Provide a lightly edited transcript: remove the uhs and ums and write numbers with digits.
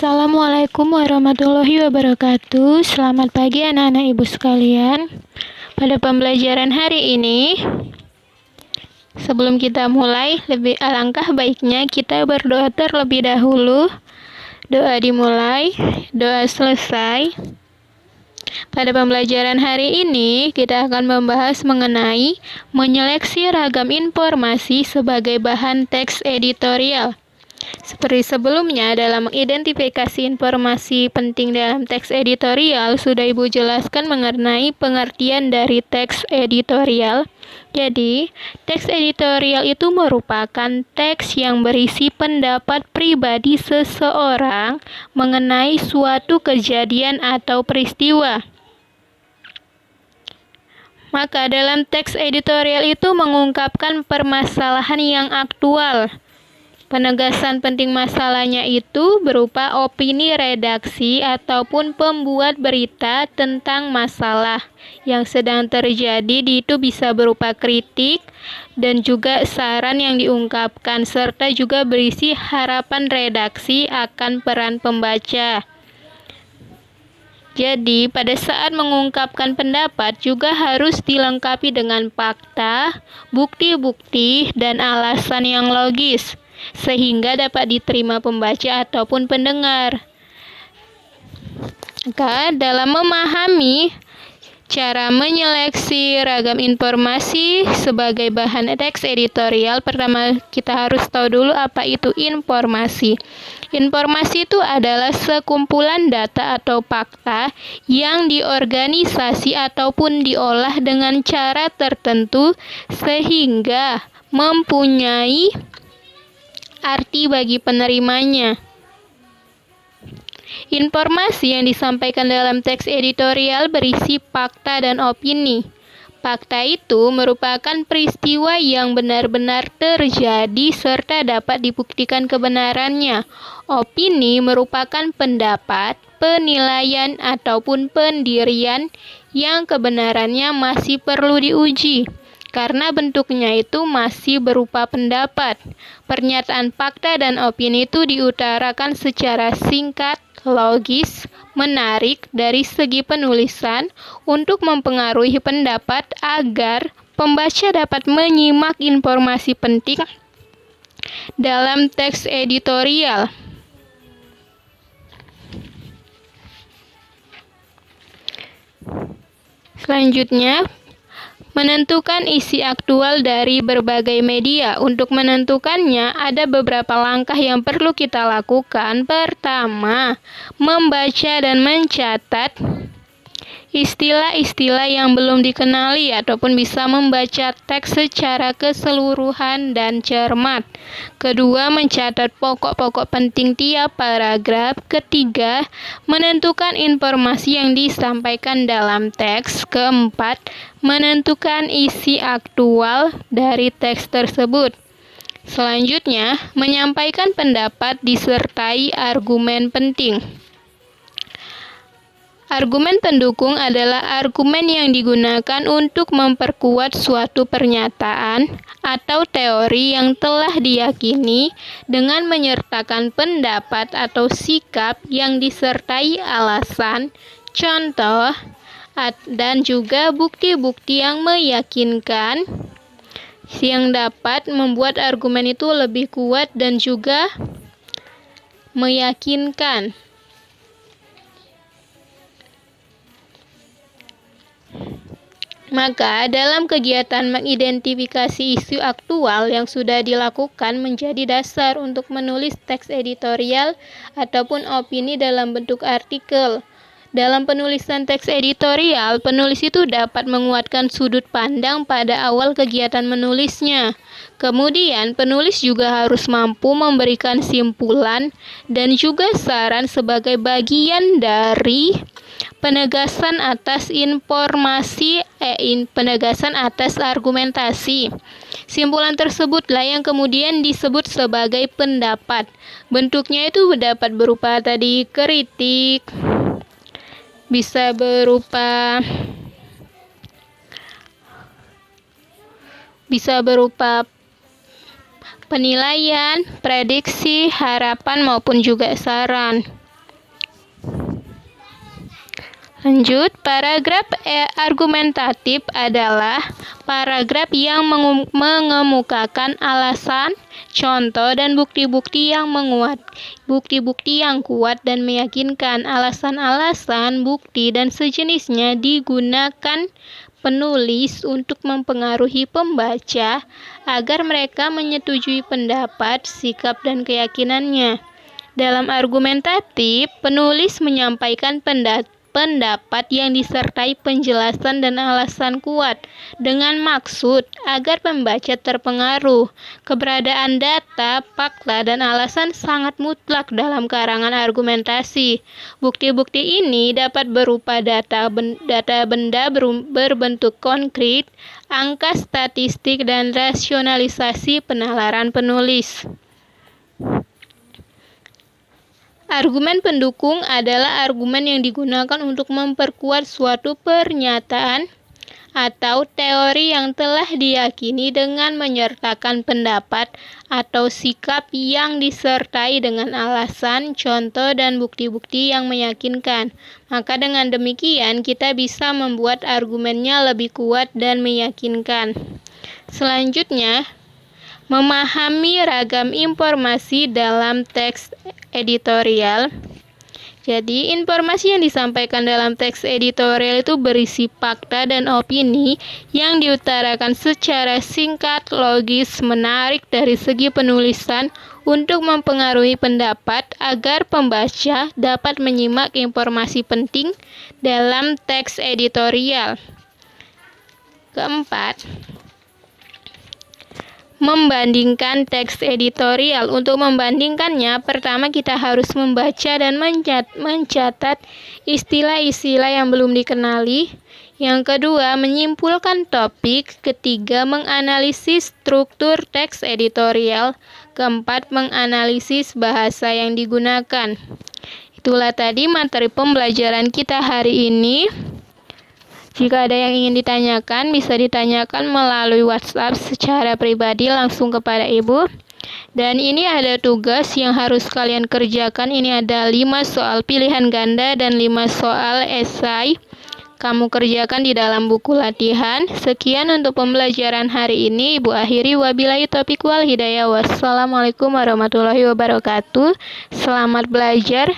Assalamualaikum warahmatullahi wabarakatuh. Selamat pagi anak-anak ibu sekalian. Pada pembelajaran hari ini, sebelum kita mulai, alangkah baiknya kita berdoa terlebih dahulu. Doa dimulai, doa selesai. Pada pembelajaran hari ini, kita akan membahas mengenai menyeleksi ragam informasi sebagai bahan teks editorial. Seperti sebelumnya, dalam mengidentifikasi informasi penting dalam teks editorial, sudah Ibu jelaskan mengenai pengertian dari teks editorial. Jadi, teks editorial itu merupakan teks yang berisi pendapat pribadi seseorang mengenai suatu kejadian atau peristiwa. Maka dalam teks editorial itu mengungkapkan permasalahan yang aktual. Penegasan penting masalahnya itu berupa opini redaksi ataupun pembuat berita tentang masalah yang sedang terjadi. Itu bisa berupa kritik dan juga saran yang diungkapkan, serta juga berisi harapan redaksi akan peran pembaca. Jadi, pada saat mengungkapkan pendapat juga harus dilengkapi dengan fakta, bukti-bukti, dan alasan yang logis, sehingga dapat diterima pembaca ataupun pendengar. Maka, dalam memahami cara menyeleksi ragam informasi sebagai bahan teks editorial, pertama kita harus tahu dulu apa itu informasi. Informasi itu adalah sekumpulan data atau fakta yang diorganisasi ataupun diolah dengan cara tertentu sehingga mempunyai arti bagi penerimanya. Informasi yang disampaikan dalam teks editorial berisi fakta dan opini. Fakta itu merupakan peristiwa yang benar-benar terjadi serta dapat dibuktikan kebenarannya. Opini merupakan pendapat, penilaian, ataupun pendirian yang kebenarannya masih perlu diuji, karena bentuknya itu masih berupa pendapat. Pernyataan fakta dan opini itu diutarakan secara singkat, logis, menarik dari segi penulisan untuk mempengaruhi pendapat agar pembaca dapat menyimak informasi penting dalam teks editorial. Selanjutnya, menentukan isi aktual dari berbagai media. Untuk menentukannya, ada beberapa langkah yang perlu kita lakukan. Pertama, membaca dan mencatat istilah-istilah yang belum dikenali ataupun bisa membaca teks secara keseluruhan dan cermat. Kedua, mencatat pokok-pokok penting tiap paragraf. Ketiga, menentukan informasi yang disampaikan dalam teks. Keempat, menentukan isi aktual dari teks tersebut. Selanjutnya, menyampaikan pendapat disertai argumen penting. Argumen pendukung adalah argumen yang digunakan untuk memperkuat suatu pernyataan atau teori yang telah diyakini dengan menyertakan pendapat atau sikap yang disertai alasan, contoh, dan juga bukti-bukti yang meyakinkan yang dapat membuat argumen itu lebih kuat dan juga meyakinkan. Maka, dalam kegiatan mengidentifikasi isu aktual yang sudah dilakukan menjadi dasar untuk menulis teks editorial ataupun opini dalam bentuk artikel. Dalam penulisan teks editorial, penulis itu dapat menguatkan sudut pandang pada awal kegiatan menulisnya. Kemudian, penulis juga harus mampu memberikan simpulan dan juga saran sebagai bagian dari penegasan atas penegasan atas argumentasi. Simpulan tersebutlah yang kemudian disebut sebagai pendapat. Bentuknya itu dapat berupa kritik, bisa berupa penilaian, prediksi, harapan maupun juga saran. Lanjut, paragraf argumentatif adalah paragraf yang mengemukakan alasan, contoh, dan bukti-bukti yang menguat. Bukti-bukti yang kuat dan meyakinkan. Alasan-alasan, bukti, dan sejenisnya digunakan penulis untuk mempengaruhi pembaca agar mereka menyetujui pendapat, sikap, dan keyakinannya. Dalam argumentatif, penulis menyampaikan pendapat yang disertai penjelasan dan alasan kuat dengan maksud agar pembaca terpengaruh. Keberadaan data, fakta, dan alasan sangat mutlak dalam karangan argumentasi. Bukti-bukti ini dapat berupa data benda berbentuk konkret, angka statistik, dan rasionalisasi penalaran penulis. Argumen pendukung adalah argumen yang digunakan untuk memperkuat suatu pernyataan atau teori yang telah diyakini dengan menyertakan pendapat atau sikap yang disertai dengan alasan, contoh, dan bukti-bukti yang meyakinkan. Maka dengan demikian kita bisa membuat argumennya lebih kuat dan meyakinkan. Selanjutnya, memahami ragam informasi dalam teks editorial. Jadi, informasi yang disampaikan dalam teks editorial itu berisi fakta dan opini yang diutarakan secara singkat, logis, menarik dari segi penulisan untuk mempengaruhi pendapat agar pembaca dapat menyimak informasi penting dalam teks editorial. Keempat, membandingkan teks editorial. Untuk membandingkannya, pertama kita harus membaca dan mencatat istilah-istilah yang belum dikenali. Yang kedua, menyimpulkan topik. Ketiga, menganalisis struktur teks editorial. Keempat, menganalisis bahasa yang digunakan. Itulah tadi materi pembelajaran kita hari ini. Jika ada yang ingin ditanyakan, bisa ditanyakan melalui WhatsApp secara pribadi langsung kepada Ibu. Dan ini ada tugas yang harus kalian kerjakan. Ini ada 5 soal pilihan ganda dan 5 soal esai. Kamu kerjakan di dalam buku latihan. Sekian untuk pembelajaran hari ini. Ibu akhiri, wabillahi taufiq wal hidayah. Wassalamualaikum warahmatullahi wabarakatuh. Selamat belajar.